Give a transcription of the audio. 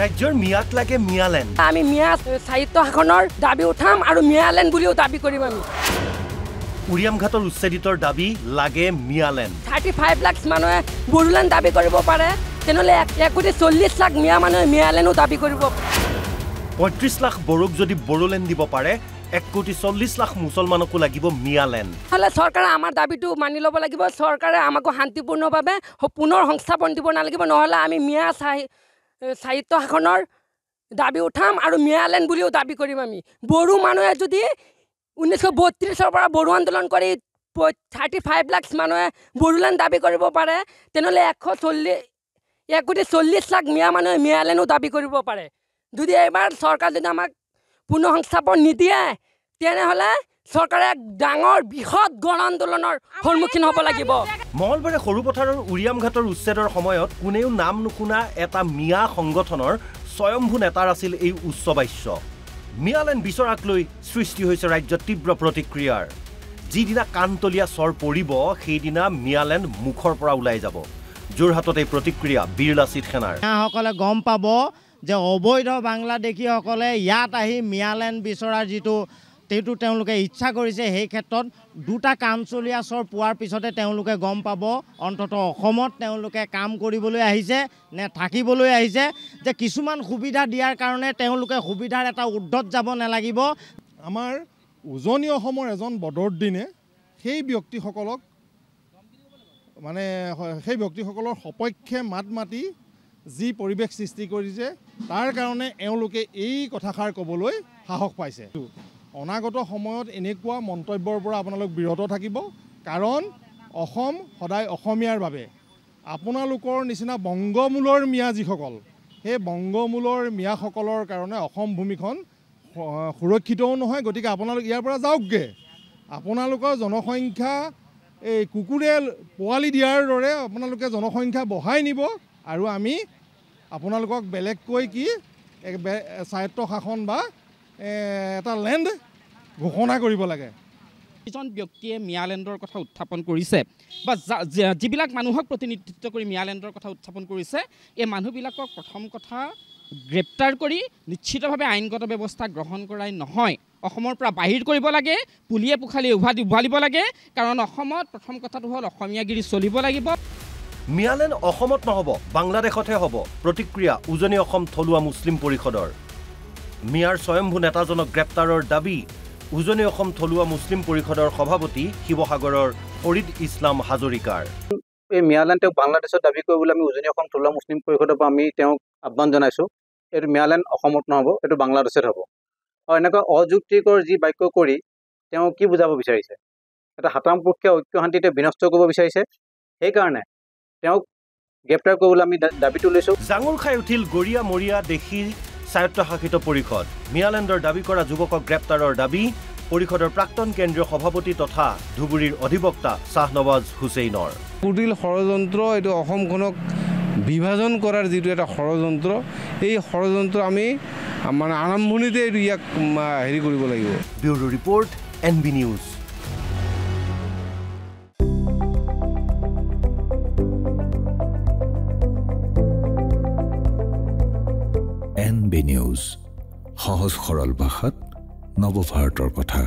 ৰাজ্যৰ মিয়াক লাগে মিয়ালেণ্ড। আমি মিয়া সাহিত্য শাসনৰ দাবী উঠাম আৰু মিয়ালেণ্ড বুলিও দাবী কৰিম আমি। উৰিয়াম ঘাটৰ উচ্ছেদিতৰ দাবী লাগে মিয়ালেণ্ড। 35 লাখ মানুহে বড়োলেণ্ড দাবী কৰিব পাৰে, তেনেহ'লে 1,40 লাখ মিয়া মানুহে মিয়ালেণ্ডো দাবী কৰিব। 35 লাখ বড়োক যদি বড়োলেণ্ড দিব পাৰে, 1,40 লাখ মুছলমানকো লাগিব মিয়ালেণ্ড। হ'লে চৰকাৰে আমাৰ দাবীটো মানি ল'ব লাগিব। চৰকাৰে আমাক শান্তিপূৰ্ণভাৱে পুনৰ সংস্থাপন দিব নালাগিব, নহ'লে আমি মিয়া সাহিত্য শাসনৰ দাবী উঠাম আৰু মিয়ালেণ্ড বুলিও দাবী কৰিম আমি। বড়ো মানুহে যদি 1932 পৰা বড়ো আন্দোলন কৰি 35 লাখ মানুহে বড়োলেণ্ড দাবী কৰিব পাৰে, তেনেহ'লে 1,40 লাখ মিয়া মানুহে মিয়ালেণ্ডো দাবী কৰিব পাৰে। যদি এইবাৰ চৰকাৰ যদি আমাক পুনৰ সংস্থাপন নিদিয়ে, তেনেহ'লে চৰকাৰে এক ডাঙৰ বৃহৎ গণ আন্দোলনৰ সন্মুখীন হ'ব লাগিব। মঙলবাৰে সৰুপথাৰৰ উৰিয়াম ঘাটৰ উচ্ছেদৰ সময়ত কোনেও নাম নুশুনা এটা মিয়া সংগঠনৰ স্বয়ম্ভু নেতাৰ আছিল এই উচ্চবাস্য। মিয়ালেণ্ড বিচৰাক লৈ সৃষ্টি হৈছে ৰাজ্যত তীব্ৰ প্ৰতিক্ৰিয়াৰ। যিদিনা কাণতলীয়া স্বৰ পৰিব, সেইদিনা মিয়ালেণ্ড মুখৰ পৰা ওলাই যাব। যোৰহাটত এই প্ৰতিক্ৰিয়া বীৰলাচিত সেনাৰ। সকলে গম পাব যে অবৈধ বাংলাদেশীসকলে ইয়াত আহি মিয়ালেণ্ড বিচৰাৰ যিটো তেওঁলোকে ইচ্ছা কৰিছে, সেই ক্ষেত্ৰত দুটা কাণচলীয়া স্বৰ পোৱাৰ পিছতে তেওঁলোকে গম পাব অন্ততঃ অসমত তেওঁলোকে কাম কৰিবলৈ আহিছে নে থাকিবলৈ আহিছে, যে কিছুমান সুবিধা দিয়াৰ কাৰণে তেওঁলোকে সুবিধাৰ এটা ঊৰ্ধত যাব নালাগিব। আমাৰ উজনি অসমৰ এজন বদৰুদ্দিনে সেই ব্যক্তিসকলৰ সপক্ষে মাত মাতি যি পৰিৱেশ সৃষ্টি কৰিছে, তাৰ কাৰণে এওঁলোকে এই কথাষাৰ ক'বলৈ সাহস পাইছে। অনাগত সময়ত এনেকুৱা মন্তব্যৰ পৰা আপোনালোক বিৰত থাকিব, কাৰণ অসম সদায় অসমীয়াৰ বাবে। আপোনালোকৰ নিচিনা বংগমূলৰ মিয়া যিসকল, সেই বংগমূলৰ মিয়াসকলৰ কাৰণে অসম ভূমিখন সুৰক্ষিতও নহয়। গতিকে আপোনালোক ইয়াৰ পৰা যাওকগৈ। আপোনালোকৰ জনসংখ্যা এই কুকুৰে পোৱালি দিয়াৰ দৰে আপোনালোকে জনসংখ্যা বঢ়াই নিব, আৰু আমি আপোনালোকক বেলেগকৈ স্বায়ত্ত শাসন বা এটা লেণ্ড ঘোষণা কৰিব লাগে। যিজন ব্যক্তিয়ে মিয়ালেণ্ডৰ কথা উত্থাপন কৰিছে বা যিবিলাক মানুহক প্ৰতিনিধিত্ব কৰি মিয়ালেণ্ডৰ কথা উত্থাপন কৰিছে, এই মানুহবিলাকক প্ৰথম কথা গ্ৰেপ্তাৰ কৰি নিশ্চিতভাৱে আইনগত ব্যৱস্থা গ্ৰহণ কৰাই নহয়, অসমৰ পৰা বাহিৰ কৰিব লাগে, পুলিয়ে পোখালিয়ে উভালিব লাগে। কাৰণ অসমত প্ৰথম কথাটো হ'ল অসমীয়াগিৰি চলিব লাগিব। মিয়ালেণ্ড অসমত নহ'ব, বাংলাদেশতহে হ'ব। প্ৰতিক্ৰিয়া উজনি অসম থলুৱা মুছলিম পৰিষদৰ। মিয়াৰ স্বয়ম্ভু নেতাজনক গ্ৰেপ্তাৰৰ দাবী উজনি অসম থলুৱা মুছলিম পৰিষদৰ সভাপতি শিৱসাগৰৰ ফৰিদ ইছলাম হাজৰিকাৰ। এই মিয়ালেণ্ড বাংলাদেশত দাবী কৰিবলৈ আমি উজনি অসম থলুৱা মুছলিম পৰিষদৰ পৰা আমি তেওঁক আহ্বান জনাইছোঁ। এইটো মিয়ালেণ্ড অসমত নহ'ব, এইটো বাংলাদেশত হ'ব। আৰু এনেকুৱা অযুক্তিকৰ যি বাক্য কৰি তেওঁ কি বুজাব বিচাৰিছে, এটা সাতামপক্ষীয় ঐক্য শান্তিতে বিনষ্ট কৰিব বিচাৰিছে। সেইকাৰণে তেওঁক গ্ৰেপ্তাৰ কৰিবলৈ আমি দাবীটো লৈছোঁ। জাঙুৰ খাই উঠিল গৰিয়া মৰিয়া দেশী স্বায়ত্তশাসিত পৰিষদ। মিয়ালেণ্ডৰ দাবী কৰা যুৱকক গ্ৰেপ্তাৰৰ দাবী পৰিষদৰ প্ৰাক্তন কেন্দ্ৰীয় সভাপতি তথা ধুবুৰীৰ অধিবক্তা শ্বাহনৱাজ হুছেইনৰ। কুটিল ষড়যন্ত্ৰ, এইটো অসমখনক বিভাজন কৰাৰ যিটো এটা ষড়যন্ত্ৰ, এই ষড়যন্ত্ৰ আমি মানে আৰম্ভণিতে ইয়াক হেৰি কৰিব লাগিব। Bureau report, NB news. NB news, সহজ সৰল ভাষাত নৱভাৰতৰ কথা।